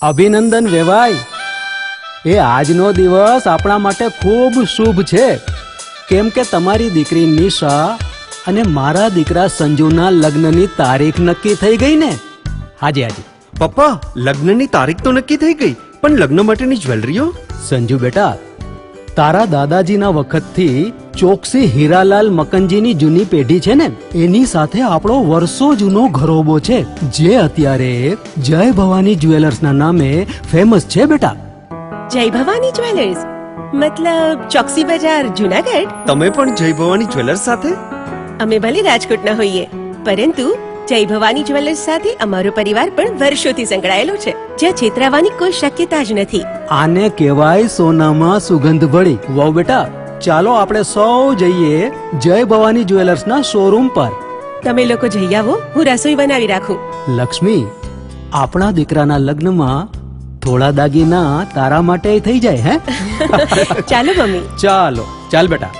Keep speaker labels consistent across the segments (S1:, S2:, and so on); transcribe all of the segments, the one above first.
S1: અભિનંદન વેવાઈ. એ આજનો દિવસ આપણા માટે ખૂબ શુભ છે, કેમ કે તમારી દીકરી નિશા અને મારા દીકરા સંજુના લગ્નની તારીખ નક્કી થઈ ગઈ ને. હાજી હાજી
S2: પપ્પા, લગ્નની તારીખ તો નક્કી થઈ ગઈ, પણ લગ્ન માટેની જ્વેલરીઓ?
S1: સંજુ બેટા, તારા દાદાજીના વખતથી ચોકસી હીરાલાલ મકનજીની જૂની પેઢી છે ને, એની સાથે આપણો વર્ષો જૂનો ઘરોબો છે, જે અત્યારે જય ભવાની જ્વેલર્સના નામે ફેમસ છે બેટા.
S3: જય ભવાની જ્વેલર્સ મતલબ ચોકસી બજાર જુનાગઢ?
S2: તમે પણ જય ભવાની જ્વેલર્સ સાથે?
S3: અમે ભલે રાજકોટના હોઈએ, પરંતુ જય ભવાની જ્વેલર્સ સાથે અમારો પરિવાર પણ વર્ષોથી સંકળાયેલો છે, જ્યાં છેતરાવાની કોઈ શક્યતા જ નથી.
S1: આને કહેવાય સોનામાં સુગંધ ભળી. વાવ બેટા, ચાલો આપણે સૌ જઈએ જય ભવાની જ્વેલર્સના શોરૂમ પર.
S3: તમે લોકો જઈ આવો, હું રસોઈ બનાવી રાખું.
S1: લક્ષ્મી, આપણા દીકરાના લગ્નમાં થોડા દાગીના તારા માટે થઈ જાય. હે
S3: ચાલો મમ્મી.
S1: ચાલો ચાલ બેટા.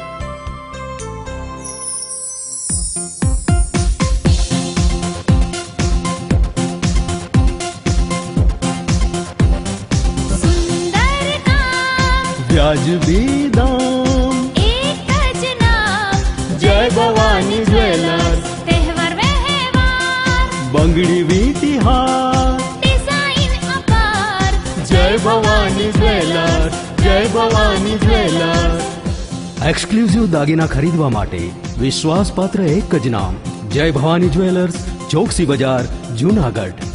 S1: વ્યાજબી દામ,
S4: એક જ નામ,
S1: જય ભવાની જ્વેલર્સ.
S4: તહેવાર વ્યવહાર,
S1: બંગડી વીટી હાર,
S4: ડિઝાઇન અપાર,
S1: જય ભવાની જ્વેલર્સ, જય ભવાની જ્વેલર્સ. એક્સક્લુઝિવ દાગીના ખરીદવા માટે વિશ્વાસપાત્ર એક જ નામ, જય ભવાની જ્વેલર્સ, ચોકસી બજાર, જુનાગઢ.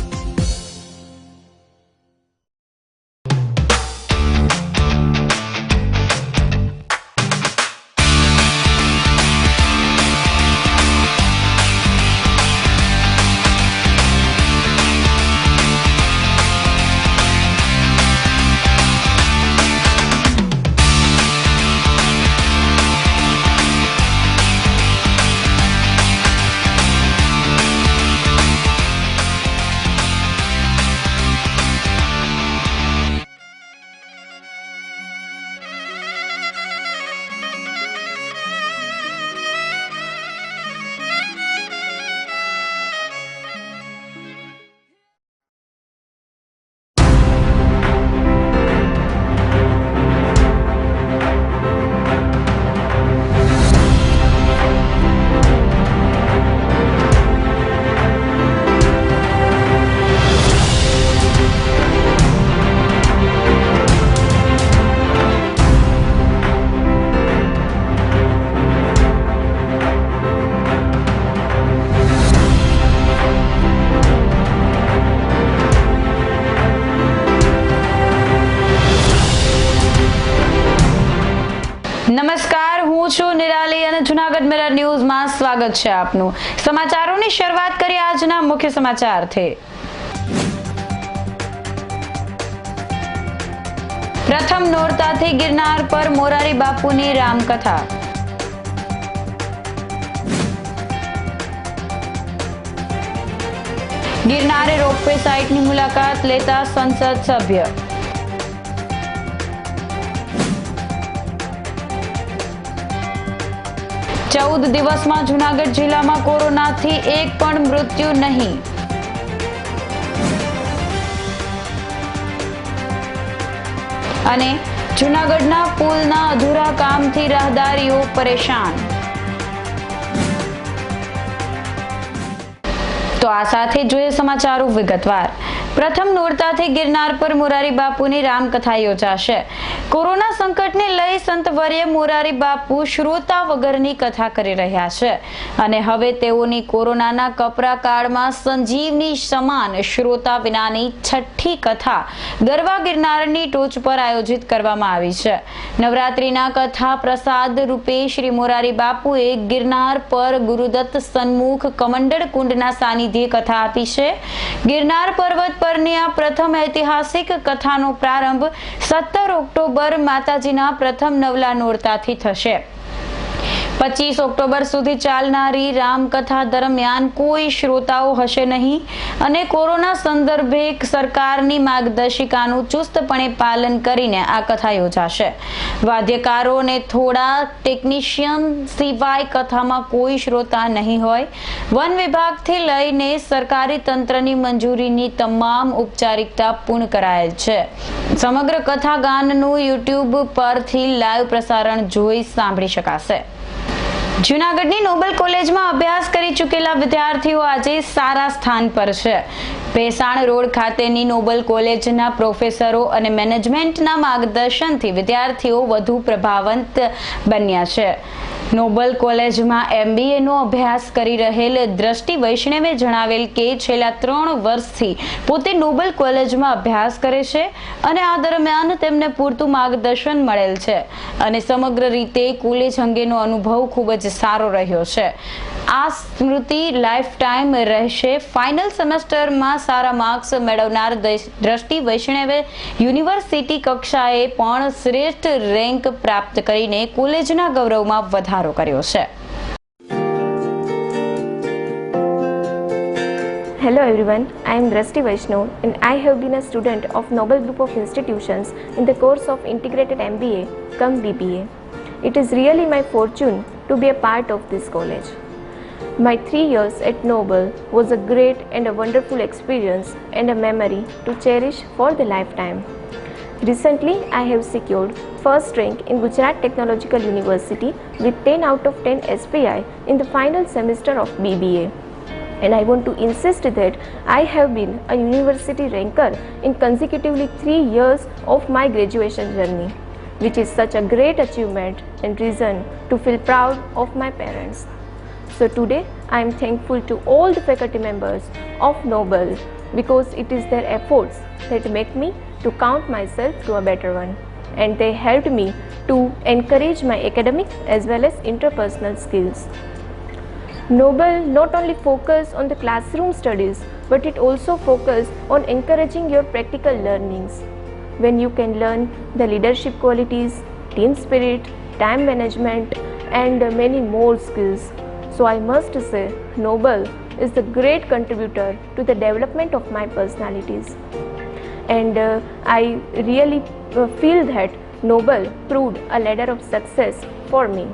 S5: નમસ્કાર, હું છું નિરાલી અને જુનાગઢ મિરર ન્યૂઝમાં સ્વાગત છે આપનું. સમાચારોની શરૂઆત કરીએ આજના મુખ્ય સમાચારથી. પ્રથમ નોરતાથી ગિરનાર પર મોરારી બાપુની રામકથા. ગિરનારે રોપવે સાઇટની મુલાકાત લેતા સંસદ સભ્ય. 14 દિવસમાં જુનાગઢ જિલ્લામાં કોરોનાથી એક પણ મૃત્યુ નહીં. અને જુનાગઢના પુલના અધૂરા કામથી રાહદારીઓ પરેશાન. તો આ સાથે જોઈએ સમાચારો વિગતવાર. પ્રથમ નોરતાથી ગિરનાર પર મોરારી બાપુની રામકથા યોજાશે. કોરોના સંકટને લઈ સંતવર્ય મોરારી બાપુ શ્રોતા વગરની કથા કરી રહ્યા છે અને હવે તેઓની કોરોનાના કપરા કાળમાં સંજીવની સમાન શ્રોતા વિનાની છઠ્ઠી કથા ગરવા ગિરનારની ટોચ પર આયોજિત કરવામાં આવી છે. નવરાત્રીના કથા પ્રસાદ રૂપે શ્રી મોરારી બાપુએ ગિરનાર પર ગુરુદત્ત સન્મુખ કમંડળ કુંડના સાનિધ્યે કથા આપી છે. ગિરનાર પર્વત પરની આ પ્રથમ ઐતિહાસિક કથાનો પ્રારંભ 17 ઓક્ટોબર માતાજીના પ્રથમ નવલા નોરતાથી થશે. 25 ઓક્ટોબર સુધી ચાલનારી રામકથા દરમિયાન કોઈ શ્રોતાઓ હશે નહીં અને કોરોના સંદર્ભે સરકારની માર્ગદર્શિકાનું ચુસ્તપણે પાલન કરીને આ કથા યોજાશે. વાદ્યકારો અને થોડા ટેકનિશિયન સિવાય કથામાં કોઈ શ્રોતા નહીં હોય. વન વિભાગથી લઈને સરકારી તંત્રની મંજૂરીની તમામ ઔપચારિકતા પૂર્ણ કરાયેલ છે. સમગ્ર કથા ગાનનું યુટ્યુબ પરથી લાઈવ પ્રસારણ જોઈ સાંભળી શકાશે. જૂનાગઢની નોબલ કોલેજમાં અભ્યાસ કરી ચૂકેલા વિદ્યાર્થીઓ આજે સારા સ્થાન પર છે. ભેસાણ રોડ ખાતેની નોબલ કોલેજના પ્રોફેસરો અને મેનેજમેન્ટના માર્ગદર્શનથી વિદ્યાર્થીઓ વધુ પ્રભાવંત બન્યા છે. નોબલ કોલેજમાં MBA નો અભ્યાસ કરી રહેલ દ્રષ્ટિ વૈષ્ણવે જણાવેલ કે છેલ્લા 3 વર્ષથી પોતે નોબલ કોલેજમાં અભ્યાસ કરે છે અને આ દરમિયાન તેમને પૂરતું માર્ગદર્શન મળેલ છે અને સમગ્ર રીતે કોલેજ અંગેનો અનુભવ ખૂબ જ સારો રહ્યો છે. આ સ્મૃતિ લાઈફ ટાઈમ રહેશે. ફાઇનલ સેમેસ્ટરમાં સારા માર્ક્સ મેળવનાર દ્રષ્ટિ વૈષ્ણવે યુનિવર્સિટી કક્ષાએ પણ શ્રેષ્ઠ રેન્ક પ્રાપ્ત કરીને કોલેજના ગૌરવમાં વધારો કર્યો છે.
S6: Hello everyone, I am Drashti Vaishnav and I have been a student of Nobel Group of Institutions in the course of Integrated MBA cum BBA. It is really my fortune to be a part of this college. My 3 years at Nobel was a great and a wonderful experience and a memory to cherish for the lifetime. Recently, I have secured first rank in Gujarat Technological University with 10 out of 10 SPI in the final semester of BBA. And I want to insist that I have been a university ranker in consecutively 3 years of my graduation journey, which is such a great achievement and reason to feel proud of my parents. So today I am thankful to all the faculty members of Nobel because it is their efforts that make me to count myself to a better one, and they helped me to encourage my academic as well as interpersonal skills. Nobel not only focus on the classroom studies but it also focus on encouraging your practical learnings when you can learn the leadership qualities, team spirit, time management and many more skills. So I must say Nobel is the great contributor to the development of my personalities, and I really feel that Nobel proved a ladder of success for me.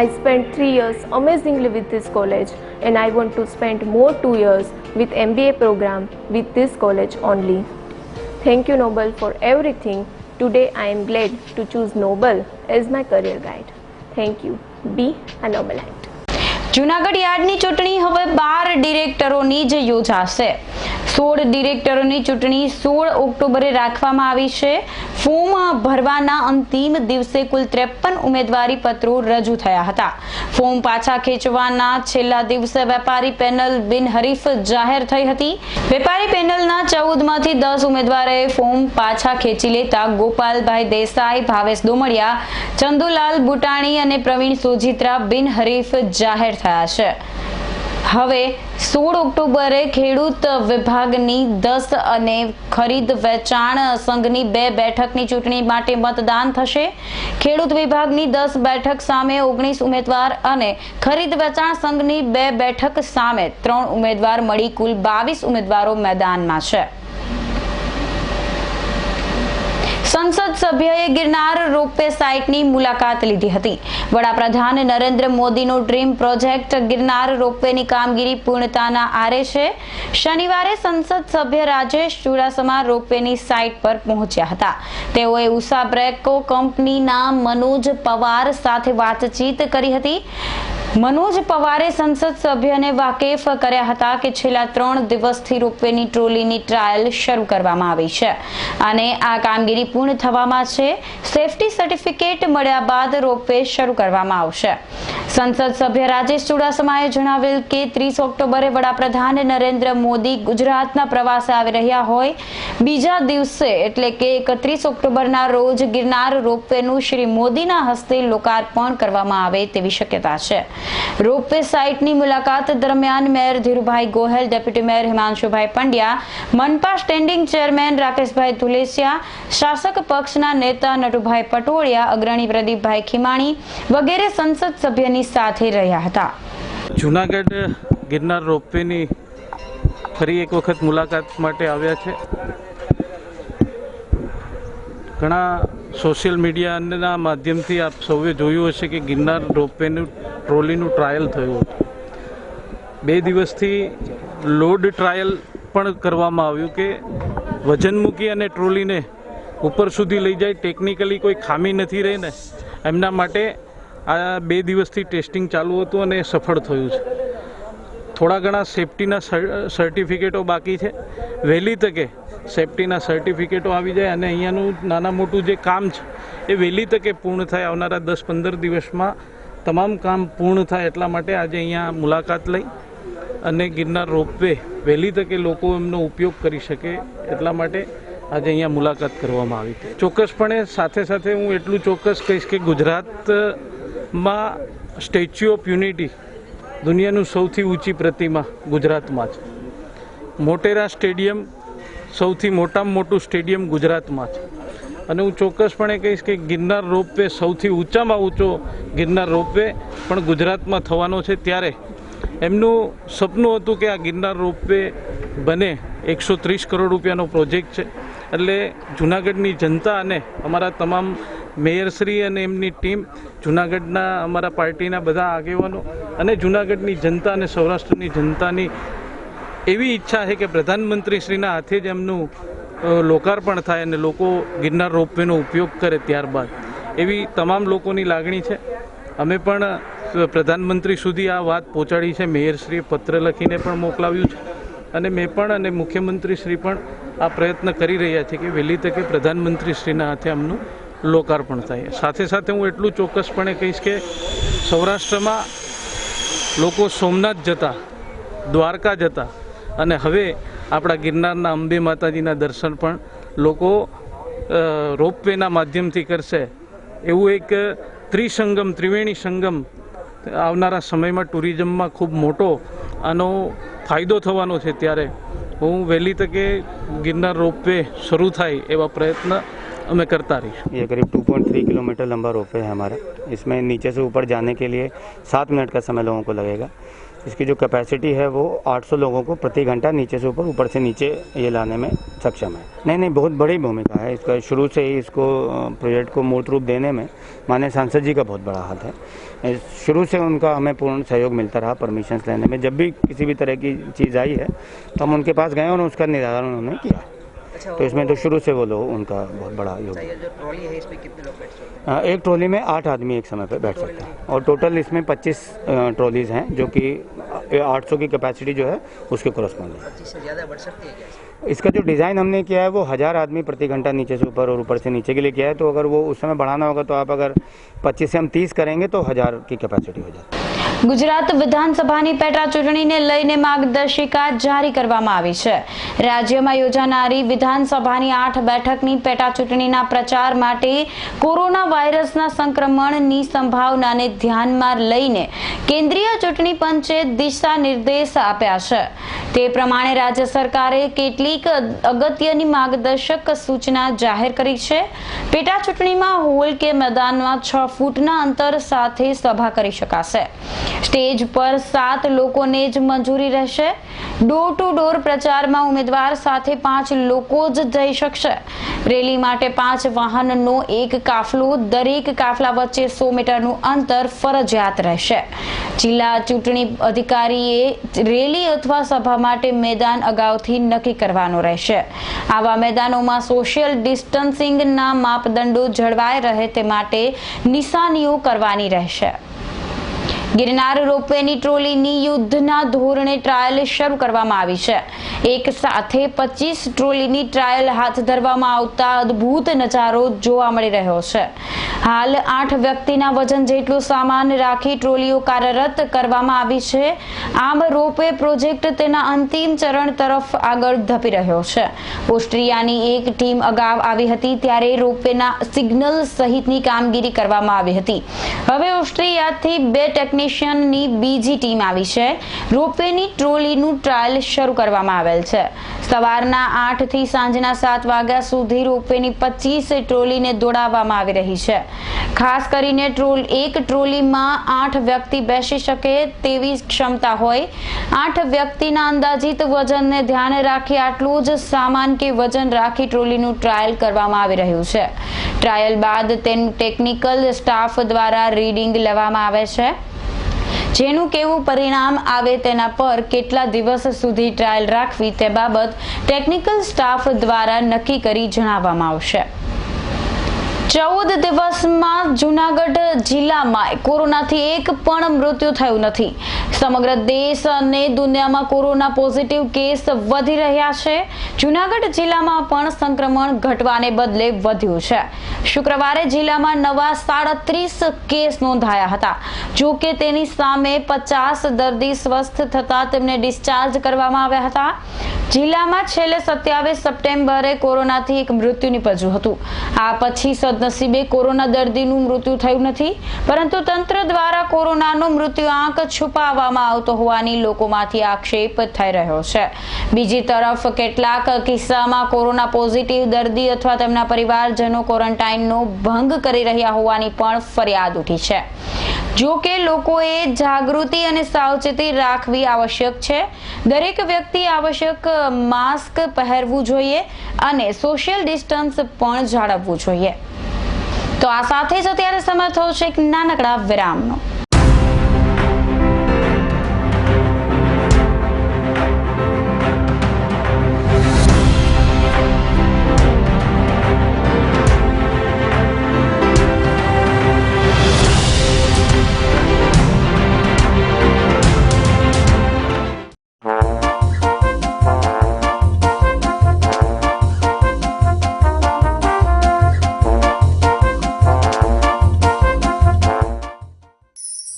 S6: I spent 3 years amazingly with this college and I want to spend more 2 years with MBA program with this college only. Thank you Nobel for everything. Today I am glad to choose Nobel as my career guide. Thank you. Be a Nobelite.
S5: Junagadh યાર્ડની ચૂંટણી હવે 12 ડિરેક્ટરોની જ યોજાશે. 16 ડિરેક્ટરોની ચૂંટણી 16 ઓક્ટોબરે રાખવામાં આવી છે. Form ભરવાના અંતિમ દિવસે કુલ 53 ઉમેદવારી પત્રો રજૂ થયા હતા. ફોર્મ પાછા ખેંચવાના છેલ્લા દિવસે વેપારી પેનલ બિનહરીફ જાહેર થઈ હતી. વેપારી પેનલના 14 માંથી 10 ઉમેદવારોએ ફોર્મ પાછા ખેંચી લેતા ગોપાલભાઈ દેસાઈ, ભાવેશ દોમડિયા, ચંદુલાલ બુટાણી અને પ્રવીણ સોજીત્રા બિનહરીફ જાહેર થયા છે. હવે 16 ઓક્ટોબરે ખેડૂત વિભાગની 10 અને ખરીદ વેચાણ સંઘની 2 બેઠકની ચૂંટણી માટે મતદાન થશે. ખેડૂત વિભાગની 10 બેઠક સામે 19 ઉમેદવાર અને ખરીદ વેચાણ સંઘની 2 બેઠક સામે 3 ઉમેદવાર મળી કુલ 22 ઉમેદવારો મેદાનમાં છે. સંસદ સભ્યએ ગિરનાર રોપવે સાઇટની મુલાકાત લીધી હતી. વડાપ્રધાન નરેન્દ્ર મોદીનો ડ્રીમ પ્રોજેક્ટ ગિરનાર રોપવેની કામગીરી પૂર્ણતાના આરે છે. શનિવારે સંસદ સભ્ય રાજેશ ચુડાસમા રોપવેની સાઇટ પર પહોંચ્યા હતા. તેઓએ ઉષા બ્રેકો કંપનીના મનોજ પવાર સાથે વાતચીત કરી હતી. મનોજ પવારે સંસદ સભ્યને વાકેફ કર્યા હતા કે છેલ્લા 3 દિવસથી રોપવેની ટ્રોલીની ટ્રાયલ શરૂ કરવામાં આવી છે અને આ કામગીરી પૂર્ણ થવામાં છે. સેફટી સર્ટિફિકેટ મળ્યા બાદ રોપવે શરૂ કરવામાં આવશે. સંસદ સભ્ય રાજેશ ચુડાસમાએ જણાવેલ કે 30 ઓક્ટોબરે વડાપ્રધાન નરેન્દ્ર મોદી ગુજરાતના પ્રવાસે આવી રહ્યા હોય. બીજા દિવસે એટલે કે 31 ઓક્ટોબરના રોજ ગિરનાર રોપવેનું શ્રી મોદીના હસ્તે લોકાર્પણ કરવામાં આવે તેવી શક્યતા છે. રોપવે સાઇટની મુલાકાત દરમિયાન mayor Dhirubhai Gohel, deputy mayor Himanshubhai Pandya, મનપા સ્ટેન્ડિંગ ચેરમેન રાકેશભાઈ ધુલેસિયા, શાસક પક્ષના નેતા નટુભાઈ પટોળિયા, અગ્રણી પ્રદીપભાઈ ખીમાણી વગેરે સંસદ સભ્યની સાથે રહ્યા હતા.
S7: જૂનાગઢ ગિરનાર રોપવેની ફરી એક વખત મુલાકાત માટે આવ્યા છે. ઘણા સોશિયલ મીડિયાના માધ્યમથી આપ સૌએ જોયું હશે કે ગિરનાર રોપવેનું ટ્રોલીનું ટ્રાયલ થયું હતું. 2 દિવસથી લોડ ટ્રાયલ પણ કરવામાં આવ્યું કે વજન મૂકી અને ટ્રોલીને ઉપર સુધી લઈ જાય, ટેકનિકલી કોઈ ખામી નથી રહી ને એમના માટે આ 2 દિવસથી ટેસ્ટિંગ ચાલુ હતું અને એ સફળ થયું છે. થોડા ઘણા સેફટીના સર્ટિફિકેટો બાકી છે. વહેલી તકે સેફટીના સર્ટિફિકેટો આવી જાય અને અહીંયાનું નાના મોટું જે કામ છે એ વહેલી તકે પૂર્ણ થાય. આવનારા 10-15 દિવસમાં તમામ કામ પૂર્ણ થાય એટલા માટે આજે અહીંયા મુલાકાત લઈ અને ગિરનાર રોપવે વહેલી તકે લોકો એમનો ઉપયોગ કરી શકે એટલા માટે આજે અહીંયા મુલાકાત કરવામાં આવી હતી. ચોક્કસપણે સાથે સાથે હું એટલું ચોક્કસ કહીશ કે ગુજરાતમાં સ્ટેચ્યુ ઓફ યુનિટી દુનિયાનું સૌથી ઊંચી પ્રતિમા ગુજરાતમાં છે. મોટેરા સ્ટેડિયમ સૌથી મોટામાં મોટું સ્ટેડિયમ ગુજરાતમાં છે. અને હું ચોક્કસપણે કહીશ કે ગિરનાર રોપવે સૌથી ઊંચામાં ઊંચો ગિરનાર રોપવે પણ ગુજરાતમાં થવાનો છે. ત્યારે એમનું સપનું હતું કે આ ગિરનાર રોપવે બને. 130 કરોડ રૂપિયાનો પ્રોજેક્ટ છે. એટલે જૂનાગઢની જનતા અને અમારા તમામ મેયરશ્રી અને એમની ટીમ, જૂનાગઢના અમારા પાર્ટીના બધા આગેવાનો અને જૂનાગઢની જનતા અને સૌરાષ્ટ્રની જનતાની એવી ઈચ્છા છે કે પ્રધાનમંત્રીશ્રીના હાથે જ એમનું લોકાર્પણ થાય અને લોકો ગિરનાર રોપવેનો ઉપયોગ કરે ત્યારબાદ એવી તમામ લોકોની લાગણી છે. અમે પણ પ્રધાનમંત્રી સુધી આ વાત પહોંચાડી છે. મેયરશ્રીએ પત્ર લખીને પણ મોકલાવ્યું છે અને મેં પણ અને મુખ્યમંત્રીશ્રી પણ આ પ્રયત્ન કરી રહ્યા છે કે વહેલી તકે પ્રધાનમંત્રીશ્રીના હાથે આમનું લોકાર્પણ થાય. સાથે સાથે હું એટલું ચોક્કસપણે કહીશ કે સૌરાષ્ટ્રમાં લોકો સોમનાથ જતા, દ્વારકા જતા અને હવે આપણા ગિરનારના અંબે માતાજીના દર્શન પણ લોકો રોપવેના માધ્યમથી કરશે. એવું એક ત્રિવેણી સંગમ આવનારા સમયમાં ટુરિઝમમાં ખૂબ મોટો આનો ફાયદો થવાનો છે. ત્યારે હું વહેલી તકે ગિરનાર રોપવે શરૂ થાય એવા પ્રયત્ન हमें करता रही.
S8: ये करीब 2.3 किलोमीटर लंबा रोपवे है हमारा. इसमें नीचे से ऊपर जाने के लिए 7 मिनट का समय लोगों को लगेगा. इसकी जो कैपेसिटी है वो 800 लोगों को प्रति घंटा नीचे से ऊपर से नीचे ये लाने में सक्षम है. नहीं, बहुत बड़ी भूमिका है इसका. शुरू से ही इसको प्रोजेक्ट को मूर्त रूप देने में माननीय सांसद जी का बहुत बड़ा हाथ है. शुरू से उनका हमें पूर्ण सहयोग मिलता रहा परमिशंस लेने में. जब भी किसी भी तरह की चीज़ आई है तो हम उनके पास गए और उसका निराकरण उन्होंने किया. तो इसमें तो शुरू से वो लोग उनका बहुत बड़ा योगदान.
S9: जो ट्रॉली है इसमें कितने लोग बैठ सकते हैं?
S8: एक ट्रॉली में 8 आदमी एक समय पर बैठ सकते हैं और टोटल इसमें 25 ट्रॉलीज हैं जो कि 800 की कैपेसिटी जो है उसके कोरस्पॉन्ड है.
S9: 25 से ज़्यादा बढ़ सकती है क्या?
S8: इसका जो डिज़ाइन हमने किया है वो 1000 आदमी प्रति घंटा नीचे से ऊपर और ऊपर से नीचे के लिए किया है. तो अगर वो उस समय बढ़ाना होगा तो आप अगर 25 से हम 30 करेंगे तो 1000 की कैपेसिटी हो जाती है.
S5: ગુજરાત વિધાનસભાની પેટા ચૂંટણીને લઈને માર્ગદર્શિકા જારી કરવામાં આવી છે. રાજ્યમાં યોજાનારી વિધાનસભાની 8 બેઠકની પેટા ચૂંટણીના પ્રચાર માટે કોરોના વાયરસના સંક્રમણની સંભાવનાને ધ્યાનમાં લઈને કેન્દ્રીય ચૂંટણી પંચે દિશા નિર્દેશ આપ્યા છે. તે પ્રમાણે રાજ્ય સરકારે કેટલીક અગત્યની માર્ગદર્શક સૂચના જાહેર કરી છે. પેટા ચૂંટણીમાં હોલ કે મેદાનમાં 6 ફૂટના અંતર સાથે સભા કરી શકાશે. સ્ટેજ પર 7 લોકોને જ મંજૂરી રહેશે. ડોર ટુ ડોર પ્રચારમાં ઉમેદવાર સાથે 5 લોકો જ જઈ શકશે. રેલી માટે 5 વાહનનો એક કાફલો, દરેક કાફલા વચ્ચે 100 મીટરનું અંતર ફરજિયાત રહેશે. જિલ્લા ચૂંટણી અધિકારીએ રેલી અથવા સભા માટે મેદાન અગાઉથી નક્કી કરવાનું રહેશે. આવા મેદાનોમાં સોશિયલ ડિસ્ટન્સિંગના માપદંડો જળવાઈ રહે તે માટે નિશાનીઓ કરવાની રહેશે. ગિરનાર રોપવેની ટ્રોલીની યુદ્ધના ધોરણે ટ્રાયલ શરૂ કરવામાં આવી છે. એક સાથે 25 ટ્રોલીની ટ્રાયલ હાથ ધરવામાં આવતા અદ્ભુત નજારો જોવા મળી રહ્યો છે. હાલ 8 વ્યક્તિના વજન જેટલું સામાન રાખી ટ્રોલીઓ કાર્યરત કરવામાં આવી છે. આમ રોપવે પ્રોજેક્ટ તેના અંતિમ ચરણ તરફ આગળ ધપી રહ્યો છે. ઓસ્ટ્રિયાની એક ટીમ અગાઉ આવી હતી ત્યારે રોપવેના સિગ્નલ સહિતની કામગીરી કરવામાં આવી હતી. હવે ઓસ્ટ્રિયાથી 2 ટેકનિકલ મિશનની બીજી ટીમ આવી છે. રોપવેની ટ્રોલીનું ટ્રાયલ શરૂ કરવામાં આવેલ છે. સવારના 8 થી સાંજના 7 વાગ્યા સુધી રોપવેની 25 ટ્રોલીને દોડાવવામાં આવી રહી છે. ખાસ કરીને એક ટ્રોલીમાં 8 વ્યક્તિ બેસી શકે તેવી ક્ષમતા હોય. 8 વ્યક્તિના અંદાજિત વજનને ધ્યાને રાખી આટલું જ સામાન કે વજન રાખી ટ્રોલીનું ટ્રાયલ કરવામાં આવી રહ્યું છે. ટ્રાયલ બાદ તેનું ટેકનિકલ સ્ટાફ દ્વારા રીડિંગ લેવામાં આવે છે. જેનું કેવું પરિણામ આવે તેના પર કેટલા દિવસ સુધી ટ્રાયલ રાખવી તે બાબત ટેકનિકલ સ્ટાફ દ્વારા નક્કી કરી જણાવવામાં આવશે. 14 દિવસમાં જૂનાગઢ જિલ્લામાં કોરોનાથી એક પણ મૃત્યુ થયું નથી. સમગ્ર દેશ અને દુનિયામાં કોરોના પોઝિટિવ કેસ વધી રહ્યા છે. જૂનાગઢ જિલ્લામાં પણ સંક્રમણ ઘટવાને બદલે વધ્યું છે. શુક્રવારે જિલ્લામાં નવા 37 કેસ નોંધાયા હતા. જો કે તેની સામે 50 દર્દી સ્વસ્થ થતા તેમને ડિસ્ચાર્જ કરવામાં આવ્યા હતા. જિલ્લામાં છેલ્લે 27 સપ્ટેમ્બરે કોરોનાથી એક મૃત્યુ નીપજ્યું હતું. આ પછી સદનસીબે કોરોના દર્દીનું મૃત્યુ થયું નથી, પરંતુ તંત્ર દ્વારા કોરોનાનો મૃત્યુઆંક છુપાવવામાં આવતો હોવાની લોકોમાંથી આક્ષેપ થઈ રહ્યો છે. બીજી તરફ કેટલાક કિસ્સામાં કોરોના પોઝિટિવ દર્દી અથવા તેમના પરિવારજનો ક્વોરન્ટાઇનનો ભંગ કરી રહ્યા હોવાની પણ ફરિયાદ ઉઠી છે. જો કે લોકોએ જાગૃતિ અને સાવચેતી રાખવી આવશ્યક છે. દરેક વ્યક્તિ આવશ્યક માસ્ક પહેરવું જોઈએ અને સોશિયલ ડિસ્ટન્સ પણ જાળવવું જોઈએ. તો આ સાથે જ અત્યારે સમય થયો છે એક નાનકડા વિરામનો.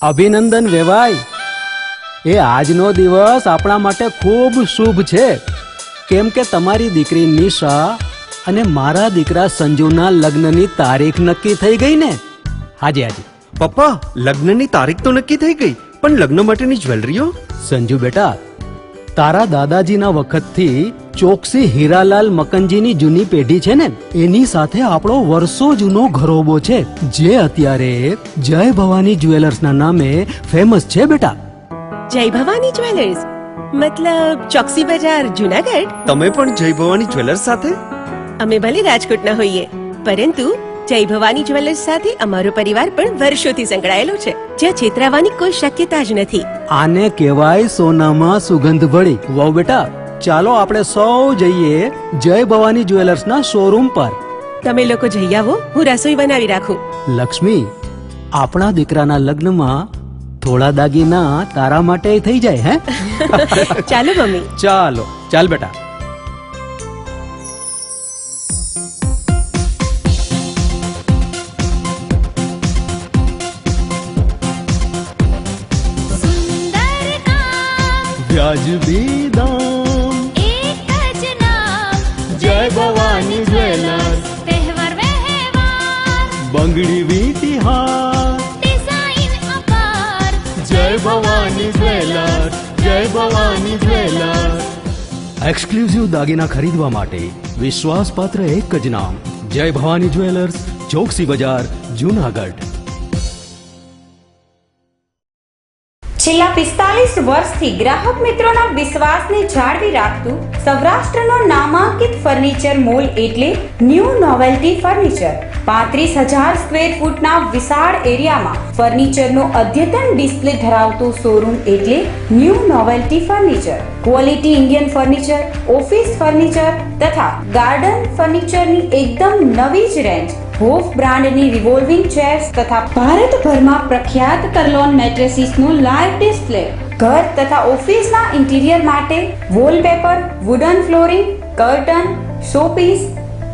S1: અભિનંદન વેવાય. એ આજનો દિવસ આપણા માટે ખૂબ શુભ છે, કેમ કે તમારી દીકરી નિશા અને મારા દીકરા સંજુના લગ્નની તારીખ નક્કી થઈ ગઈ ને. હાજી.
S2: પપ્પા, લગ્નની તારીખ તો નક્કી થઈ ગઈ, પણ લગ્ન માટેની જ્વેલરીઓ?
S1: સંજુ બેટા, તારા દાદાજીના વખતથી ચોકસી હીરાલાલ મકનજીની જૂની પેઢી છે ને, એની સાથે આપણો વર્ષો જૂનો ઘરોબો છે, જે અત્યારે જય ભવાની જ્વેલર્સના નામે ફેમસ છે બેટા.
S3: જય ભવાની જ્વેલર્સ મતલબ ચોકસી બજાર જૂનાગઢ?
S2: તમે પણ જય ભવાની જ્વેલર્સ સાથે?
S3: અમે ભલે રાજકોટના હોઈએ, પરંતુ જય ભવાની જ્વેલર્સ સાથે અમારો પરિવાર પણ વર્ષોથી સંકળાયેલો છે, જ્યાં છેતરાવાની કોઈ શક્યતા જ નથી.
S1: આને કહેવાય સોનામાં સુગંધ ભળી. વાવ બેટા, ચાલો આપણે સૌ જઈએ જય ભવાની જ્વેલર્સના શોરૂમ પર.
S3: તમે લોકો જઈ આવો, હું રસોઈ બનાવી રાખું.
S1: લક્ષ્મી, આપણા દીકરાના લગ્નમાં થોડા દાગીના તારા માટે થઈ જાય. હે
S3: ચાલો મમ્મી.
S1: ચાલ બેટા.
S4: सुंदर काम
S1: વ્યાજબી દામ,
S4: एक જ नाम
S1: જય ભવાની જ્વેલર્સ,
S4: तहेवार व्यवहार
S1: બંગડી વીટી હાર,
S4: डिजाइन अपार
S1: જય ભવાની જ્વેલર્સ, જય ભવાની જ્વેલર્સ. એક્સક્લુઝિવ દાગીના ખરીદવા માટે વિશ્વાસપાત્ર એક જ નામ, જય ભવાની જ્વેલર્સ, ચોકસી બજાર, જૂનાગઢ.
S10: છેલ્લા 45 વર્ષથી ગ્રાહક મિત્રોના વિશ્વાસને જાળવી રાખતું સૌરાષ્ટ્રનો નામાંકિત ફર્નિચર મોલ એટલે ન્યૂ નોવેલ્ટી ફર્નિચર. 35,000 સ્ક્વેર ફૂટના વિશાળ એરિયામાં ફર્નિચરનો અદ્યતન ડિસ્પ્લે ધરાવતું શોરૂમ એટલે new novelty furniture. Quality Indian furniture, office furniture તથા ગાર્ડન ફર્નિચરની એકદમ નવી જ રેન્જ, હોફ બ્રાન્ડની રિવોલ્વિંગ ચેર્સ તથા ભારતભરમાં પ્રખ્યાત કરલોન મેટ્રેસીસનું લાઈવ ડિસ્પ્લે. ઘર તથા ઓફિસના ઇન્ટિરિયર માટે wallpaper, wooden flooring, curtain, showpiece,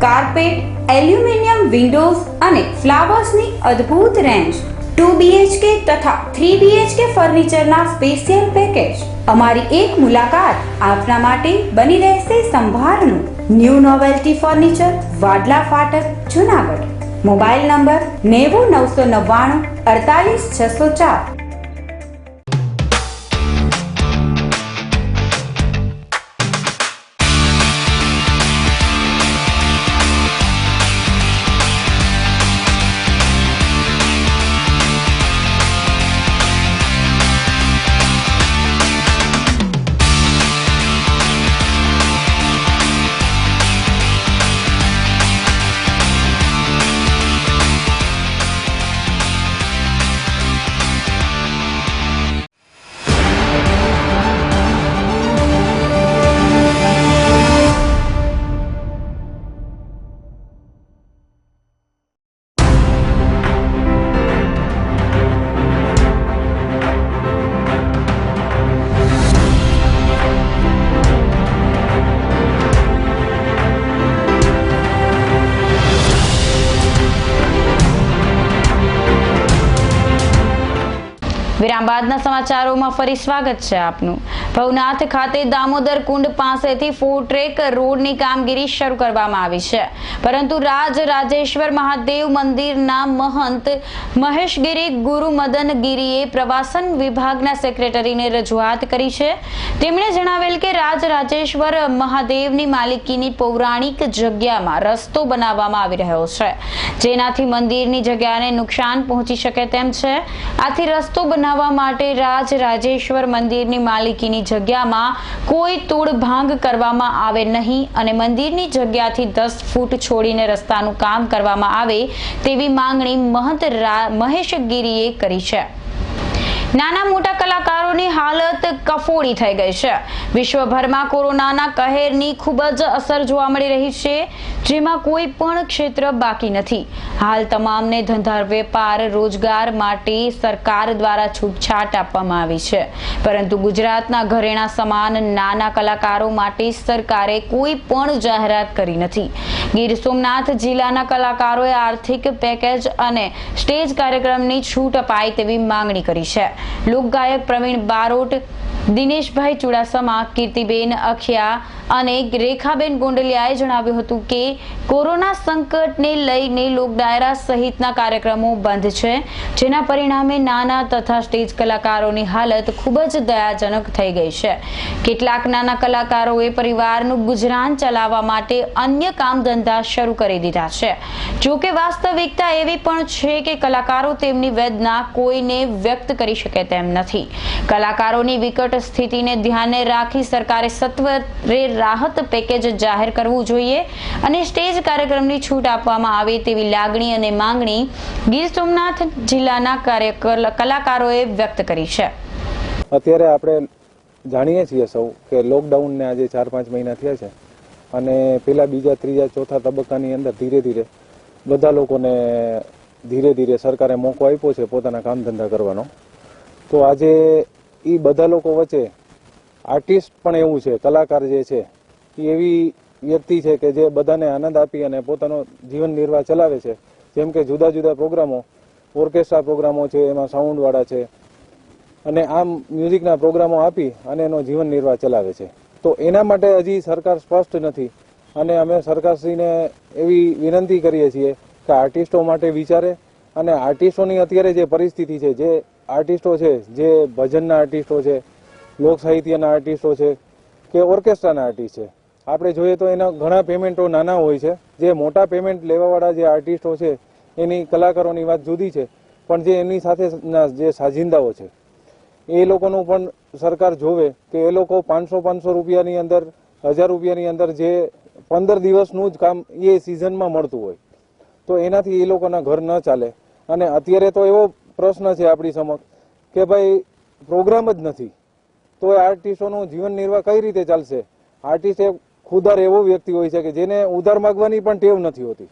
S10: carpet, aluminium Windows અને ફ્લાવર્સની અદ્ભુત રેન્જ. 2 BHK તથા 3 BHK ફર્નિચરના સ્પેશિયલ પેકેજ. અમારી એક મુલાકાત આપના માટે બની રહેશે સંભારનું. ન્યૂ નોવેલ્ટી ફર્નિચર, વાડલા ફાટક, જૂનાગઢ. Mobile number 90 999 48 604.
S5: વિરામ બાદના સમાચારોમાં ફરી સ્વાગત છે આપનું. ભવનાથ ખાતે દામોદર કુંડ પાસેથી ફૂડ ટ્રેક રોડની કામગીરી શરૂ કરવામાં આવી છે, પરંતુ રાજેશ્વર મહાદેવ મંદિરના મહંત મહેશગીરી ગુરુ મદનગીરીએ પ્રવાસન વિભાગના સેક્રેટરીને રજૂઆત કરી છે. તેમણે જણાવેલ કે રાજેશ્વર મહાદેવની માલિકીની પૌરાણિક જગ્યામાં રસ્તો બનાવવામાં આવી રહ્યો છે, જેનાથી મંદિરની જગ્યાને નુકસાન પહોંચી શકે તેમ છે. આથી રસ્તો બનાવવા માટે રાજેશ્વર મંદિરની માલિકીની જગ્યામાં કોઈ તોડભાંગ કરવામાં આવે નહીં અને મંદિરની જગ્યાથી 10 ફૂટ છોડીને રસ્તાનું કામ કરવામાં આવે તેવી માંગણી મહંત મહેશગીરીએ કરી છે. નાના મોટા કલાકારોની હાલત કફોડી થઈ ગઈ છે. વિશ્વભરમાં કોરોનાના કહેરની ખૂબ જ અસર જોવા મળી રહી છે, જેમાં કોઈ પણ ક્ષેત્ર બાકી નથી. હાલ તમામને ધંધા વેપાર રોજગાર માટે સરકાર દ્વારા છૂટછાટ આપવામાં આવી છે, પરંતુ ગુજરાતના ઘરેણા સમાન નાના કલાકારો માટે સરકારે કોઈ પણ જાહેરાત કરી નથી. ગીર સોમનાથ જિલ્લાના કલાકારોએ આર્થિક પેકેજ અને સ્ટેજ કાર્યક્રમની છૂટ અપાય તેવી માંગણી કરી છે. લોકગાયક પ્રવીણ બારોટ, દિનેશભાઈ ચુડાસમા, કીર્તિબેન અખિયા અને રેખાબેન ગોંડલિયાએ જણાવ્યું હતું કે કોરોના સંકટને લઈને લોકડાયરા સહિતના કાર્યક્રમો બંધ છે, જેના પરિણામે નાના તથા સ્ટેજ કલાકારોની હાલત ખૂબ જ દયાજનક થઈ ગઈ છે. કેટલાક નાના કલાકારોએ પરિવારનું ગુજરાન ચલાવવા માટે અન્ય કામ ધંધા શરૂ કરી દીધા છે. જોકે વાસ્તવિકતા એવી પણ છે કે કલાકારો તેમની વેદના કોઈને વ્યક્ત કરી શકે તેમ નથી. કલાકારોની વિકટ સ્થિતિને ધ્યાને રાખી સરકારે સત્વરે રાહત પેકેજ જાહેર કરવું જોઈએ અને સ્ટેજ કાર્યક્રમની છૂટ આપવામાં આવે તેવી લાગણી અને માંગણી ગીર સોમનાથ જિલ્લાના કલાકારોએ વ્યક્ત કરી છે.
S11: અત્યારે આપણે જાણીએ છીએ સૌ કે લોકડાઉનને આજે 4-5 મહિના થયા છે અને પેલા બીજા ત્રીજા ચોથા તબક્કાની અંદર ધીરે ધીરે બધા લોકોને ધીરે સરકારે મોકો આપ્યો છે પોતાના કામ ધંધા કરવાનો. તો આજે એ બધા લોકો વચ્ચે આર્ટિસ્ટ પણ એવું છે, કલાકાર જે છે એ એવી વ્યક્તિ છે કે જે બધાને આનંદ આપી અને પોતાનો જીવન નિર્વાહ ચલાવે છે. જેમ કે જુદા જુદા પ્રોગ્રામો, ઓર્કેસ્ટ્રા પ્રોગ્રામો છે, એમાં સાઉન્ડવાળા છે અને આમ મ્યુઝિકના પ્રોગ્રામો આપી અને એનો જીવન નિર્વાહ ચલાવે છે. તો એના માટે હજી સરકાર સ્પષ્ટ નથી અને અમે સરકારશ્રીને એવી વિનંતી કરીએ છીએ કે આર્ટિસ્ટો માટે વિચારે અને આર્ટિસ્ટોની અત્યારે જે પરિસ્થિતિ છે, જે આર્ટિસ્ટો છે, જે ભજનના આર્ટિસ્ટો છે, લોક સાહિત્યના આર્ટિસ્ટો છે કે ઓર્કેસ્ટ્રાના આર્ટિસ્ટ છે, આપણે જોઈએ તો એના ઘણા પેમેન્ટો નાના હોય છે. જે મોટા પેમેન્ટ લેવાવાળા જે આર્ટિસ્ટો છે એની કલાકારોની વાત જુદી છે, પણ જે એમની સાથે જે સાજિંદાઓ છે એ લોકોનું પણ સરકાર જોવે કે એ લોકો 500 રૂપિયાની અંદર, 1000 રૂપિયાની અંદર જે 15 દિવસનું જ કામ એ સિઝનમાં મળતું હોય તો એનાથી એ લોકોના ઘર ન ચાલે. અને અત્યારે તો એવો પ્રશ્ન છે આપણી સમક્ષ કે ભાઈ પ્રોગ્રામ જ નથી તો એ આર્ટિસ્ટોનું જીવન નિર્વાહ કઈ રીતે ચાલશે? આર્ટિસ્ટ એ ખુદાર એવો વ્યક્તિ હોય છે કે જેને ઉધાર માગવાની પણ ટેવ નથી હોતી.